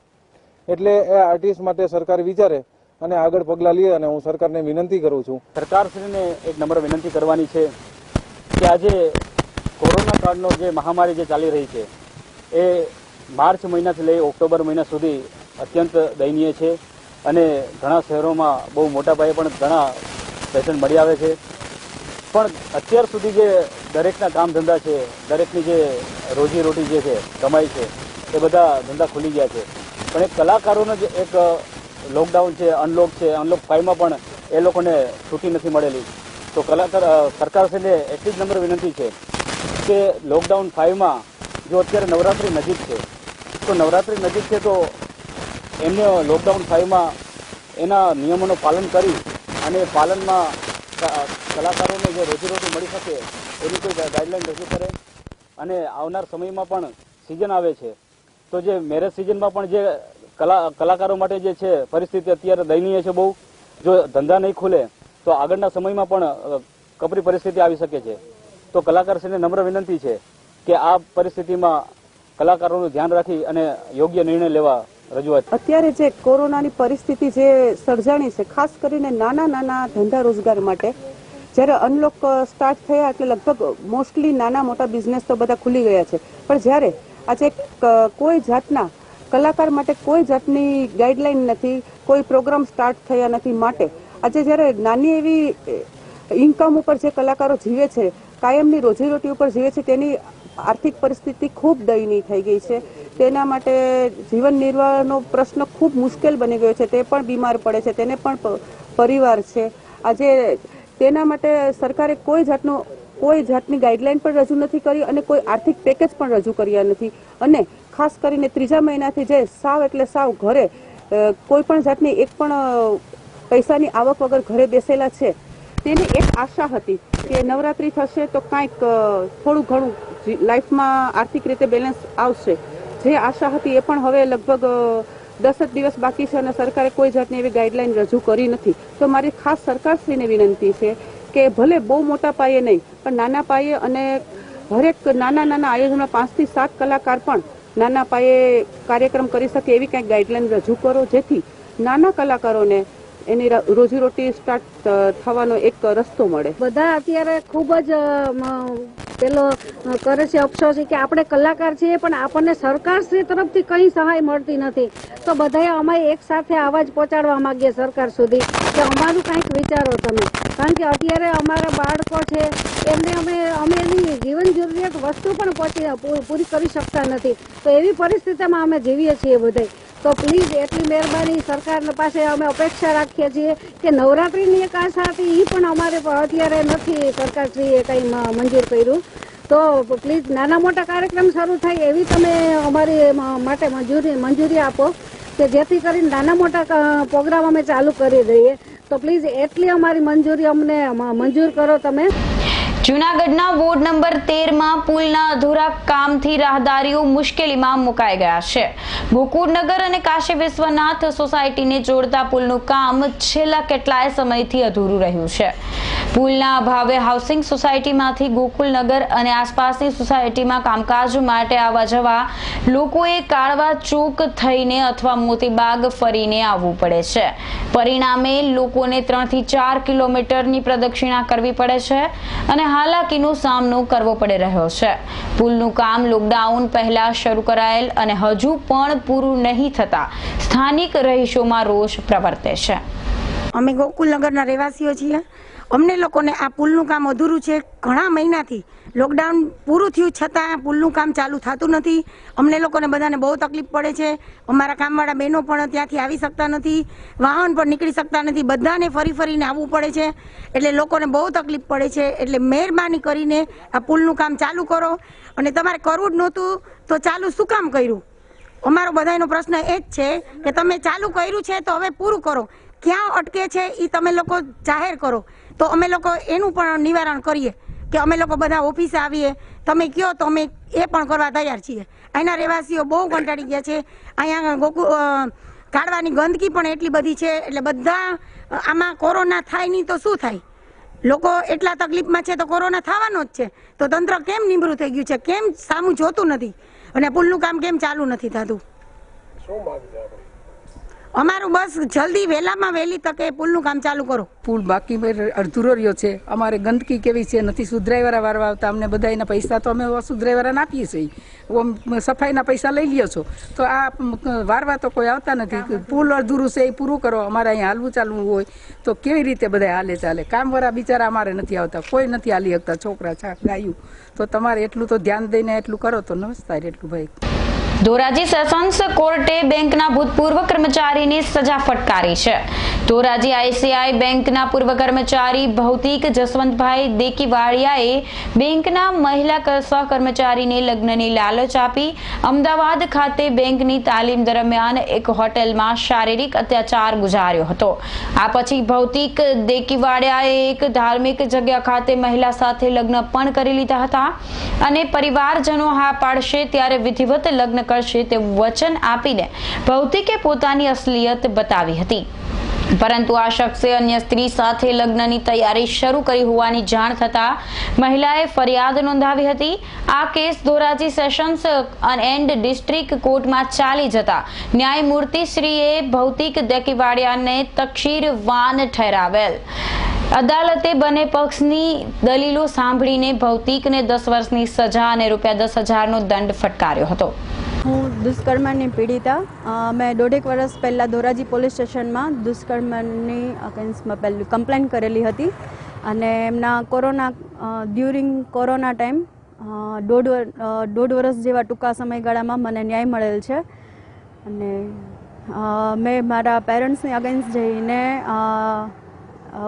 S11: એટલે એ આર્ટિસ્ટ માટે સરકાર વિચારે અને આગળ પગલાં લે અને હું સરકારને વિનંતી કરું છું.
S12: સરકારશ્રીને એક નમ્ર વિનંતી કરવાની છે કે આજે કોરોના કાળનો જે મહામારી જે ચાલી રહી છે એ માર્ચ મહિનાથી લઈ ઓક્ટોબર મહિના સુધી અત્યંત દયનીય છે અને ઘણા શહેરોમાં બહુ મોટા પાયે પણ ઘણા પેશન્ટ મળી આવે છે. પણ અત્યાર સુધી જે દરેકના કામ ધંધા છે, દરેકની જે રોજીરોટી જે છે, કમાઈ છે, એ બધા ધંધા ખુલી ગયા છે. પણ એક કલાકારોનો જે એક લોકડાઉન છે, અનલોક છે, અનલોક 5માં પણ એ લોકોને છૂટી નથી મળેલી. તો સરકારશ્રીને એટલી જ નમ્ર વિનંતી છે કે લોકડાઉન 5માં જો અત્યારે નવરાત્રી નજીક છે તો નવરાત્રી નજીક છે તો એમને લોકડાઉન 5માં એના નિયમોનું પાલન કરી અને પાલનમાં કલાકારોને જે રોજીરોટી મળી શકે એની કોઈ ગાઈડલાઈન રજૂ કરે. અને આવનાર સમયમાં પણ સિઝન આવે છે તો જે મેરેજ સિઝનમાં પણ જે કલાકારો માટે જે છે પરિસ્થિતિ અત્યારે દયનીય છે બહુ. જો ધંધા નહીં ખુલે તો આગળના સમયમાં પણ કપરી પરિસ્થિતિ આવી શકે છે. તો કલાકારશ્રીને નમ્ર વિનંતી છે કે આ પરિસ્થિતિમાં કલાકારોનું ધ્યાન રાખી અને યોગ્ય નિર્ણય લેવા રજૂઆત.
S13: અત્યારે જે કોરોનાની પરિસ્થિતિ જે સર્જાણી છે ખાસ કરીને નાના ધંધા રોજગાર માટે, જ્યારે અનલોક સ્ટાર્ટ થયા એટલે લગભગ મોસ્ટલી નાના મોટા બિઝનેસ તો બધા ખુલી ગયા છે, પણ જ્યારે આજે કોઈ જાતના કલાકાર માટે કોઈ જાતની ગાઈડલાઈન નથી, કોઈ પ્રોગ્રામ સ્ટાર્ટ થયા નથી, માટે આજે જ્યારે નાની એવી ઇન્કમ ઉપર જે કલાકારો જીવે છે, કાયમની રોજીરોટી ઉપર જીવે છે, તેની આર્થિક પરિસ્થિતિ ખૂબ દયનીય થઈ ગઈ છે. તેના માટે જીવન નિર્વાહનો પ્રશ્ન ખૂબ મુશ્કેલ બની ગયો છે. તે પણ બીમાર પડે છે, તેને પણ પરિવાર છે. આજે તેના માટે સરકારે કોઈ જાતની ગાઈડલાઈન પણ રજૂ નથી કરી અને કોઈ આર્થિક પેકેજ પણ રજૂ કર્યા નથી. અને ખાસ કરીને ત્રીજા મહિનાથી જે સાવ એટલે સાવ ઘરે કોઈ પણ જાતની એક પણ પૈસાની આવક વગર ઘરે બેસેલા છે, તેની એક આશા હતી કે નવરાત્રી થશે તો કાંઈક થોડું ઘણું લાઈફમાં આર્થિક રીતે બેલેન્સ આવશે. જે આશા હતી એ પણ હવે લગભગ 10 જ દિવસ બાકી છે અને સરકારે કોઈ જાતની એવી ગાઈડલાઈન રજૂ કરી નથી. તો મારી ખાસ સરકારશ્રીને વિનંતી છે કે ભલે બહુ મોટા પાયે નહીં, પણ નાના પાયે અને હરેક નાના આયોજનમાં 5 થી 7 કલાકાર પણ નાના પાયે કાર્યક્રમ કરી શકે એવી કંઈક ગાઈડલાઈન રજૂ કરો, જેથી નાના કલાકારોને એની રોજીરોટી સ્ટાર્ટ થવાનો એક રસ્તો મળે.
S14: બધા અત્યારે ખૂબ જ પેલો કરે છે, અફસોસ છે કે આપણે કલાકાર છીએ પણ આપણને સરકારશ્રી તરફથી કંઈ સહાય મળતી નથી. તો બધાએ અમે એક સાથે અવાજ પહોંચાડવા માંગીએ સરકાર સુધી કે અમારું કંઈક વિચારો તમે, કારણ કે અત્યારે અમારા બાળકો છે એમને અમે એની જીવન જરૂરિયાત વસ્તુ પણ પૂરી કરી શકતા નથી. તો એવી પરિસ્થિતિમાં અમે જીવીએ છીએ બધાય. તો પ્લીઝ એટલી મહેરબાની સરકાર પાસે અમે અપેક્ષા રાખીએ છીએ કે નવરાત્રિની એક આશા હતી, એ પણ અમારે અત્યારે નથી સરકારશ્રીએ કંઈ મંજૂર કર્યું. તો પ્લીઝ નાના મોટા કાર્યક્રમ શરૂ થાય એવી તમે અમારી માટે મંજૂરી આપો કે જેથી કરીને નાના મોટા પ્રોગ્રામ અમે ચાલુ કરી દઈએ. તો પ્લીઝ એટલી અમારી મંજૂરી અમને મંજૂર કરો તમે.
S5: જૂનાગઢના વોર્ડ નંબર 13માં પુલના અધૂરા કામથી રાહદારીઓ મુશ્કેલીમાં મુકાઈ ગયા છે. ગોકુળનગર અને કાશી વિશ્વનાથ સોસાયટીને જોડતા પુલનું કામ છેલ્લા કેટલાય સમયથી અધૂરું રહ્યું છે. પુલના અભાવે હાઉસિંગ સોસાયટીમાંથી ગોકુળનગર અને આસપાસની સોસાયટીમાં કામકાજ માટે આવવા જવા લોકોએ કાળવા ચોક થઈને અથવા મોતીબાગ ફરીને આવવું પડે છે. પરિણામે લોકોને 3 થી 4 કિલોમીટરની પ્રદક્ષિણા કરવી પડે છે અને હાલાકીનો સામનો કરવો પડી રહ્યો છે. પુલનું કામ લોકડાઉન પહેલા શરૂ કરાયેલ અને હજુ પણ પૂરું નહીં થતા સ્થાનિક રહીશોમાં રોષ પ્રવર્તે છે.
S14: અમે ગોકુળનગરના રહેવાસીઓ છીએ. અમને લોકોને આ પુલનું કામ અધૂરું છે. ઘણા મહિનાથી લોકડાઉન પૂરું થયું છતાં પુલનું કામ ચાલુ થતું નથી. અમને લોકોને બધાને બહુ તકલીફ પડે છે. અમારા કામવાળા બહેનો પણ ત્યાંથી આવી શકતા નથી, વાહન પણ નીકળી શકતા નથી, બધાને ફરીને આવવું પડે છે. એટલે લોકોને બહુ તકલીફ પડે છે. એટલે મહેરબાની કરીને આ પુલનું કામ ચાલુ કરો. અને તમારે કરવું જ નહોતું તો ચાલુ શું કામ કર્યું? અમારો બધાનો પ્રશ્ન એ જ છે કે તમે ચાલુ કર્યું છે તો હવે પૂરું કરો. ક્યાં અટકે છે એ તમે લોકો જાહેર કરો તો અમે લોકો એનું પણ નિવારણ કરીએ કે અમે લોકો બધા ઓફિસે આવીએ. તમે કહો તો અમે એ પણ કરવા તૈયાર છીએ. અહીંના રહેવાસીઓ બહુ કંટાળી ગયા છે. અહીંયા કાઢવાની ગંદકી પણ એટલી બધી છે. એટલે બધા આમાં કોરોના થાય નહીં તો શું થાય? લોકો એટલા તકલીફમાં છે તો કોરોના થવાનો જ છે. તો તંત્ર કેમ નિમરું થઈ ગયું છે? કેમ સામું જોતું નથી? અને પુલનું કામ કેમ ચાલુ નથી થતું? અમારું બસ જલ્દી વહેલામાં વહેલી તકે પુલનું કામ ચાલુ કરો.
S15: પુલ બાકી અડધૂરો રહ્યો છે. અમારે ગંદકી કેવી છે, નથી સુધરાઈવાળા વારવા આવતા. અમને બધા એના પૈસા તો અમે સુધરાઈવાળાને આપીએ છીએ, સફાઈના પૈસા લઈ લ્યો છો તો આ વારવા તો કોઈ આવતા નથી. પુલ અડધૂરું છે એ પૂરું કરો. અમારે અહીંયા હાલવું ચાલવું હોય તો કેવી રીતે બધા હાલે ચાલે? કામવાળા બિચારા અમારે નથી આવતા, કોઈ નથી હાલી શકતા, છોકરા છાક ગાયું. તો તમારે એટલું તો ધ્યાન દઈને એટલું કરો તો નમસ્કાર. એટલું ભાઈ.
S5: ધોરાજી સેશન્સ કોર્ટે બેંકના ભૂતપૂર્વ કર્મચારીને સજા ફટકારી છે. ધોરાજી આઈસીઆઈ બેંકના પૂર્વ કર્મચારી ભૌતિક જસવંતભાઈ દેકીવાડિયાએ બેંકના મહિલા સહકર્મચારીને લગ્નની લાલચ આપી અમદાવાદ ખાતે બેંકની તાલીમ દરમિયાન એક હોટેલમાં શારીરિક અત્યાચાર ગુજાર્યો હતો. આ પછી ભૌતિક દેકીવાડિયાએ એક ધાર્મિક જગ્યા ખાતે મહિલા સાથે લગ્ન પણ કરી લીધા હતા અને પરિવારજનો હા પાડશે ત્યારે વિધિવત લગ્ન કરશે તેવું વચન આપીને ભૌતિકે પોતાની અસલિયત બતાવી હતી. પરંતુ આ શખ્સે અન્ય સ્ત્રી સાથે લગ્નની તૈયારી શરૂ કરી હોવાની જાણ થતા મહિલાએ ફરિયાદ નોંધાવી હતી. આ case Dhoraji sessions and district કોર્ટમાં ચાલી જતા ન્યાયમૂર્તિશ્રીએ ભૌતિક દેકીવાડિયાને તકસીરવાન ઠેરાવેલ. અદાલતે બંને પક્ષની દલીલો સાંભળીને ભૌતિકને 10 વર્ષની સજા અને ₹10,000નો દંડ ફટકાર્યો હતો.
S16: હું દુષ્કર્મની પીડિતા. મેં 1.5 વર્ષ પહેલાં ધોરાજી પોલીસ સ્ટેશનમાં દુષ્કર્મની અગેન્સ્ટમાં પહેલું કમ્પ્લેન કરેલી હતી. અને એમના ડ્યુરિંગ કોરોના ટાઈમ દોઢ વર્ષ જેવા ટૂંકા સમયગાળામાં મને ન્યાય મળેલ છે. અને મેં મારા પેરેન્ટ્સની અગેન્સ્ટ જઈને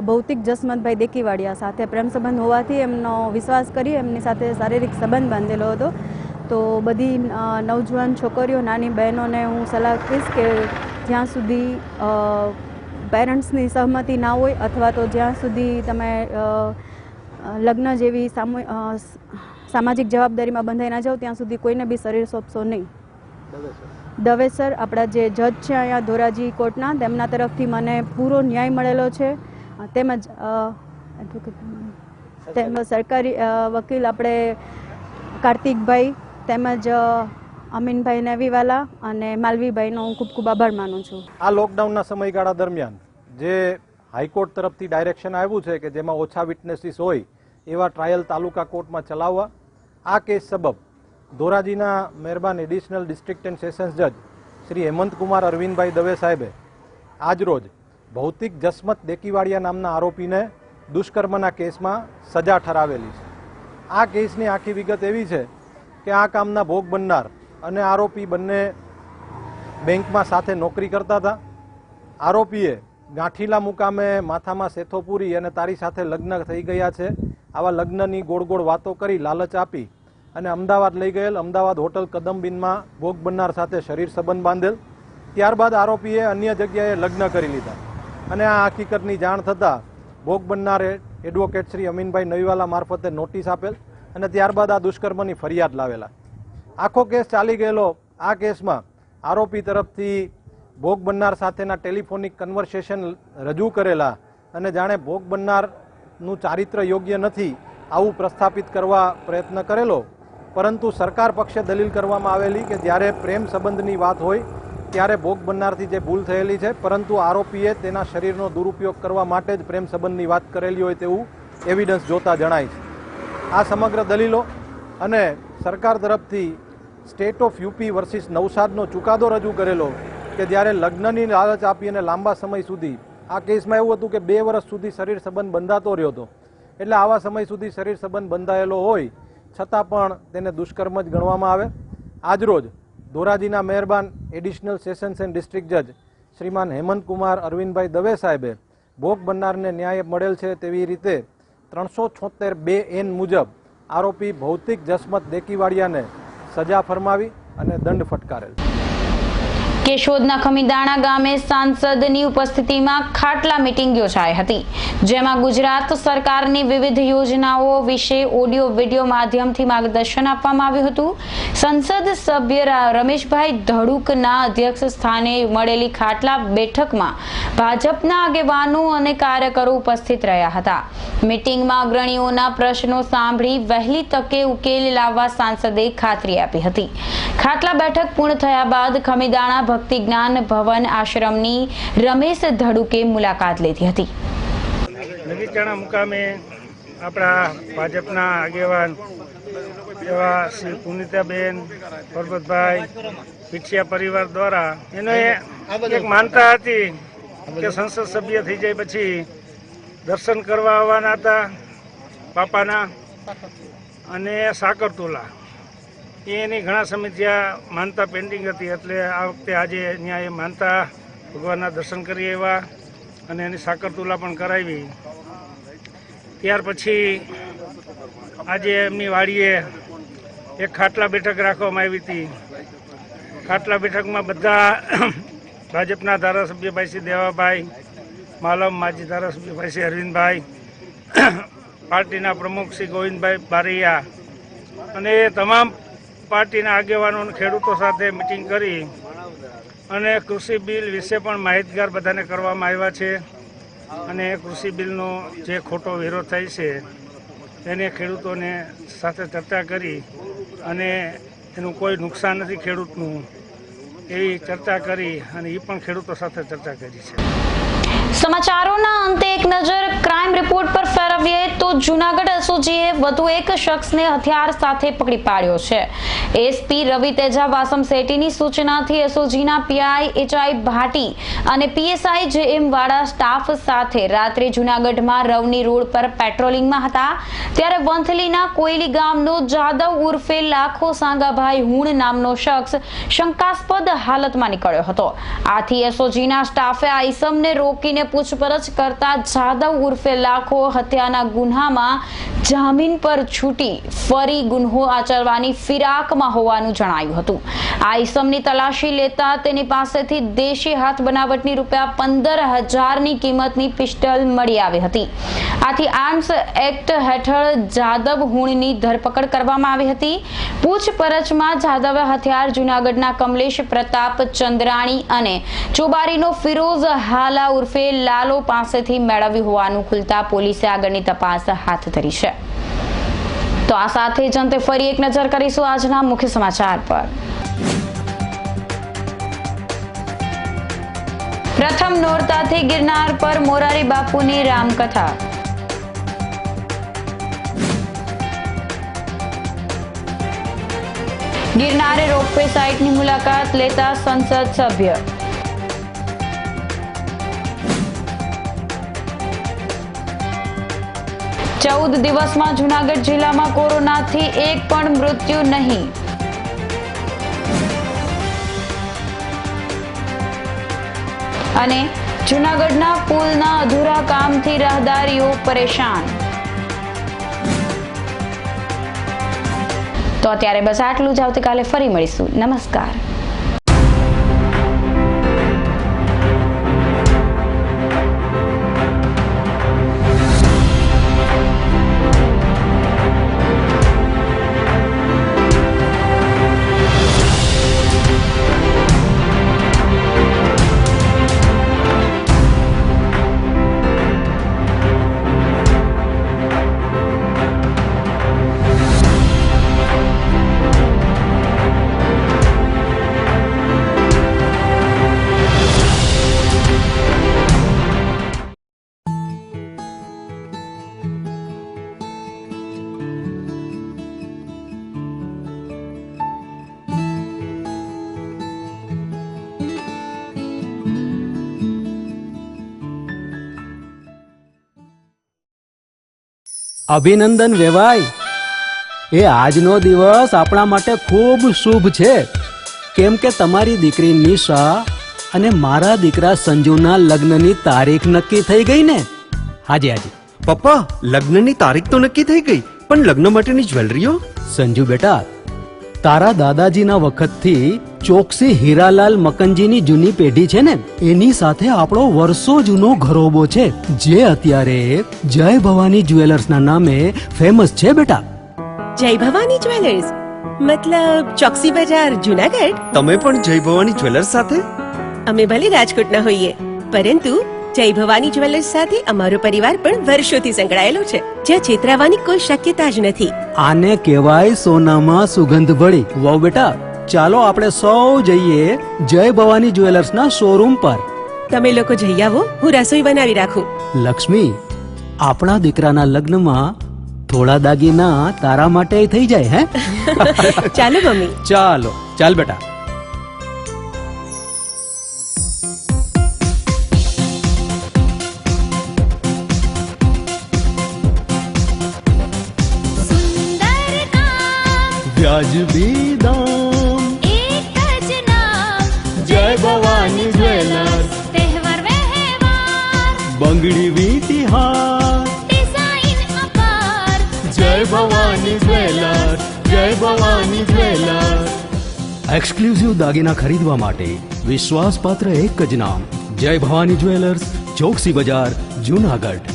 S16: ભૌતિક જસમતભાઈ દેકીવાડિયા સાથે પ્રેમ સંબંધ હોવાથી એમનો વિશ્વાસ કરી એમની સાથે શારીરિક સંબંધ બાંધેલો હતો. તો બધી નવજવાન છોકરીઓ, નાની બહેનોને હું સલાહ આપીશ કે જ્યાં સુધી પેરેન્ટ્સની સહમતિ ના હોય અથવા તો જ્યાં સુધી તમે લગ્ન જેવી સામાજિક જવાબદારીમાં બંધાઈ ના જાઓ ત્યાં સુધી કોઈને બી શરીર સોંપશો નહીં. દવે સર, આપણા જે જજ છે અહીંયા ધોરાજી કોર્ટના, તેમના તરફથી મને પૂરો ન્યાય મળેલો છે. તેમજ સરકારી વકીલ આપણે કાર્તિકભાઈ તેમજ અમીનભાઈ નેવીવાલા અને માલવીભાઈનો હું ખૂબ ખૂબ આભાર માનું છું.
S17: આ લોકડાઉનના સમયગાળા દરમિયાન જે હાઈકોર્ટ તરફથી ડાયરેક્શન આવ્યું છે કે જેમાં ઓછા વિટનેસીસ હોય એવા ટ્રાયલ તાલુકા કોર્ટમાં ચલાવવા, આ કેસ સબબ ધોરાજીના મહેરબાન એડિશનલ ડિસ્ટ્રિક્ટ એન્ડ સેશન્સ જજ શ્રી હેમંતકુમાર અરવિંદભાઈ દવે સાહેબે આજરોજ ભૌતિક જસમત દેકીવાડિયા નામના આરોપીને દુષ્કર્મના કેસમાં સજા ઠરાવેલી છે. આ કેસની આખી વિગત એવી છે કે આ કામના ભોગ બનનાર અને આરોપી બંને બેંકમાં સાથે નોકરી કરતા હતા. આરોપીએ ગાંઠીલા મુકામે માથામાં સેથો પૂરી અને તારી સાથે લગ્ન થઈ ગયા છે આવા લગ્નની ગોળ ગોળ વાતો કરી લાલચ આપી અને અમદાવાદ લઈ ગયેલ. અમદાવાદ હોટલ કદમબીનમાં ભોગ બનનાર સાથે શરીર સંબંધ બાંધેલ. ત્યારબાદ આરોપીએ અન્ય જગ્યાએ લગ્ન કરી લીધા અને આ હકીકતની જાણ થતાં ભોગ બનનારે એડવોકેટ શ્રી અમીનભાઈ નવીવાલા મારફતે નોટિસ આપેલ અને ત્યારબાદ આ દુષ્કર્મની ફરિયાદ લાવેલા. આખો કેસ ચાલી ગયેલો. આ કેસમાં આરોપી તરફથી ભોગ બનનાર સાથેના ટેલિફોનિક કન્વર્સેશન રજૂ કરેલા અને જાણે ભોગ બનનારનું ચારિત્ર યોગ્ય નથી આવું પ્રસ્થાપિત કરવા પ્રયત્ન કરેલો. પરંતુ સરકાર પક્ષે દલીલ કરવામાં આવેલી કે જ્યારે પ્રેમ સંબંધની વાત હોય ત્યારે ભોગ બનનારથી જે ભૂલ થયેલી છે, પરંતુ આરોપીએ તેના શરીરનો દુરુપયોગ કરવા માટે જ પ્રેમ સંબંધની વાત કરેલી હોય તેવું એવિડન્સ જોતા જણાય છે. આ સમગ્ર દલીલો અને સરકાર તરફથી સ્ટેટ ઓફ યુપી વર્સિસ નવસાદનો ચુકાદો રજૂ કરેલો કે જ્યારે લગ્નની લાલચ આપી અને લાંબા સમય સુધી, આ કેસમાં એવું હતું કે 2 વર્ષ સુધી શરીર સંબંધ બંધાતો રહ્યો હતો, એટલે આવા સમય સુધી શરીર સંબંધ બંધાયેલો હોય છતાં પણ તેને દુષ્કર્મ જ ગણવામાં આવે. આજરોજ ધોરાજીના મહેરબાન એડિશનલ સેશન્સ એન્ડ ડિસ્ટ્રિક્ટ જજ શ્રીમાન હેમંતકુમાર અરવિંદભાઈ દવે સાહેબે ભોગ બનનારને ન્યાય મળેલ છે તેવી રીતે 376(2)N મુજબ આરોપી ભૌતિક જસમત દેકીવાડિયાને સજા ફરમાવી અને દંડ ફટકારેલ.
S5: કેશોદના ખમીદાણા ગામે સાંસદની ઉપસ્થિતિમાં ખાટલા મીટિંગ યોજાઈ હતી, જેમાં ગુજરાત સરકારની વિવિધ યોજનાઓ વિશે ઓડિયો વિડીયો માધ્યમથી માર્ગદર્શન આપવામાં આવ્યું હતું. સંસદ સભ્ય રમેશભાઈ ધડુકના અધ્યક્ષ સ્થાને મળેલી ખાટલા બેઠકમાં ભાજપના આગેવાનો અને કાર્યકરો ઉપસ્થિત રહ્યા હતા. મીટિંગમાં અગ્રણીઓના પ્રશ્નો સાંભળી વહેલી તકે ઉકેલ લાવવા સાંસદે ખાતરી આપી હતી. ખાટલા બેઠક પૂર્ણ થયા બાદ ખમીદાણા ભક્તિ જ્ઞાન ભવન આશ્રમની રમેશ ધડુકે મુલાકાત લીધી હતી.
S18: નગીચાણા મુકામે આપણા ભાજપના આગેવાન એવા શ્રી પુનિતાબેન પરબતભાઈ પીઠિયા પરિવાર દ્વારા એને એક માનતા હતી કે સંસદ સભ્ય થઈ જાય પછી દર્શન કરવા આવવાના હતા બાપાના અને સાકરતુલા. એની ઘણા સમય ત્યાં માનતા પેન્ડિંગ હતી, એટલે આ વખતે આજે અહીંયા એ માનતા ભગવાનના દર્શન કરી આવ્યા અને એની સાકરતુલા પણ કરાવી. ત્યાર પછી આજે એમની વાડીએ એક ખાટલા બેઠક રાખવામાં આવી હતી. ખાટલા બેઠકમાં બધા ભાજપના ધારાસભ્ય ભાઈ શ્રી દેવાભાઈ માલમ, માજી ધારાસભ્ય ભાઈ શ્રી અરવિંદભાઈ, પાર્ટીના પ્રમુખ શ્રી ગોવિંદભાઈ બારૈયા અને તમામ પાર્ટીના આગેવાનો અને ખેડૂતો સાથે મિટિંગ કરી અને કૃષિ બિલ વિશે પણ માહિતગાર બધાને કરવામાં આવ્યા છે. અને કૃષિ બિલનો જે ખોટો વિરોધ થાય છે એને ખેડૂતોને સાથે ચર્ચા કરી અને એનું કોઈ નુકસાન નથી ખેડૂતનું એવી ચર્ચા કરી અને એ પણ ખેડૂતો સાથે ચર્ચા કરી છે.
S5: સમાચારોના અંતે એક નજર ક્રાઇમ રિપોર્ટ પર ફેરવીએ તો જૂનાગઢ એસઓજીએ વધુ એક શખ્સને હથિયાર સાથે પકડી પાડ્યો છે. એસપી રવિ તેજા વાસમ શેટ્ટીની સૂચનાથી એસઓજીના પીઆઈ એચઆઈ ભાટી અને પીએસઆઈ જેએમ વાળા સ્ટાફ સાથે રાત્રે જૂનાગઢમાં રવની રોડ પર પેટ્રોલિંગમાં હતા ત્યારે વંથલીના કોયલી ગામનો જાદવ ઉર્ફે લાખો સાંગાભાઈ હુણ નામનો શખ્સ શંકાસ્પદ હાલતમાં નીકળ્યો હતો. આથી એસઓજીના સ્ટાફે આ ઈસમને રોકીને પૂછપરછ કરતા જાદવ ઉર્ફે લાખો હત્યાના ગુન્હામાં જામીન પર છૂટી ફરી ગુન્હો આચરવાની ફિરાકમાં હોવાનું જણાયું હતું. આ ઈસમની તલાશી લેતા તેની પાસેથી દેશી હાથ બનાવટની રૂપિયા 15,000ની કિંમતની પિસ્ટલ મળી આવી હતી. આથી આર્મ્સ એક્ટ હેઠળ જાદવ હુણની ધરપકડ કરવામાં આવી હતી. પૂછપરછમાં જાદવે હથિયાર જૂનાગઢના કમલેશ પ્રતાપ ચંદ્રાણી અને ચોબારીનો ફિરોઝ હાલા ઉર્ફે લાલો પાસેથી મેળવ્યું હોવાનું ખુલતા પોલીસે આગળની તપાસ હાથ ધરી છે. તો આ સાથે જ અંતે ફરી એક નજર કરીશું આજના મુખ્ય સમાચાર પર. પ્રથમ નોરતાથી ગિરનાર પર મોરારી બાપુની રામકથા. ગિરનારે રોપવે સાઇટની મુલાકાત લેતા સંસદ સભ્ય. ચૌદ દિવસમાં જૂનાગઢ જિલ્લામાં કોરોનાથી એક પણ મૃત્યુ નહીં. અને જૂનાગઢના પુલના અધૂરા કામથી રાહદારીઓ પરેશાન. તો અત્યારે બસ આટલું જ. આવતીકાલે ફરી મળીશું. નમસ્કાર.
S1: અભિનંદન વેવાય. એ આજનો દિવસ આપણા માટે ખૂબ શુભ છે કેમ કે તમારી દીકરી નિશા અને મારા દીકરા સંજુના લગ્નની તારીખ નક્કી થઈ ગઈ ને. હાજી હાજી
S2: પપ્પા, લગ્નની તારીખ તો નક્કી થઈ ગઈ, પણ લગ્ન માટેની જ્વેલરીઓ?
S1: સંજુ બેટા, તારા દાદાજીના વખતથી ચોકસી હીરાલાલ મકનજીની જૂની પેઢી છે ને, એની સાથે આપણો વર્ષો જૂનો ઘરોબો છે જે અત્યારે જય ભવાની જ્વેલર્સના નામે ફેમસ છે બેટા.
S3: જય ભવાની જ્વેલર્સ મતલબ ચોકસી બજાર જૂનાગઢ?
S2: તમે પણ જય ભવાની જ્વેલર્સ સાથે?
S3: અમે ભલે રાજકોટના હોઈએ પરંતુ જય ભવાની જ્વેલર્સ સાથે અમારો પરિવાર પણ વર્ષોથી સંકળાયેલો છે, જ્યાં છેતરાવાની કોઈ શક્યતા જ નથી.
S1: આને કહેવાય સોનામાં સુગંધ ભળી. વાવ બેટા, ચાલો આપણે સૌ જઈએ જય ભવાની જ્વેલર્સના શોરૂમ પર.
S3: તમે લોકો જઈ આવો, હું રસોઈ બનાવી રાખું.
S1: લક્ષ્મી, આપણા દીકરાના લગ્નમાં થોડા દાગીના તારા માટે થઈ જાય. હે
S3: ચાલો મમ્મી.
S1: ચાલો ચાલ બેટા. વ્યાજબી દામ,
S4: एक જ नाम
S1: જય ભવાની જ્વેલર્સ.
S4: तहेवार व्यवहार
S1: બંગડી વીટી હાર,
S4: डिजाइन अपार
S1: જય ભવાની જ્વેલર્સ, જય ભવાની જ્વેલર્સ. એક્સક્લુઝિવ દાગીના ખરીદવા માટે વિશ્વાસપાત્ર એક જ નામ, જય ભવાની જ્વેલર્સ, ચોકસી બજાર, જૂનાગઢ.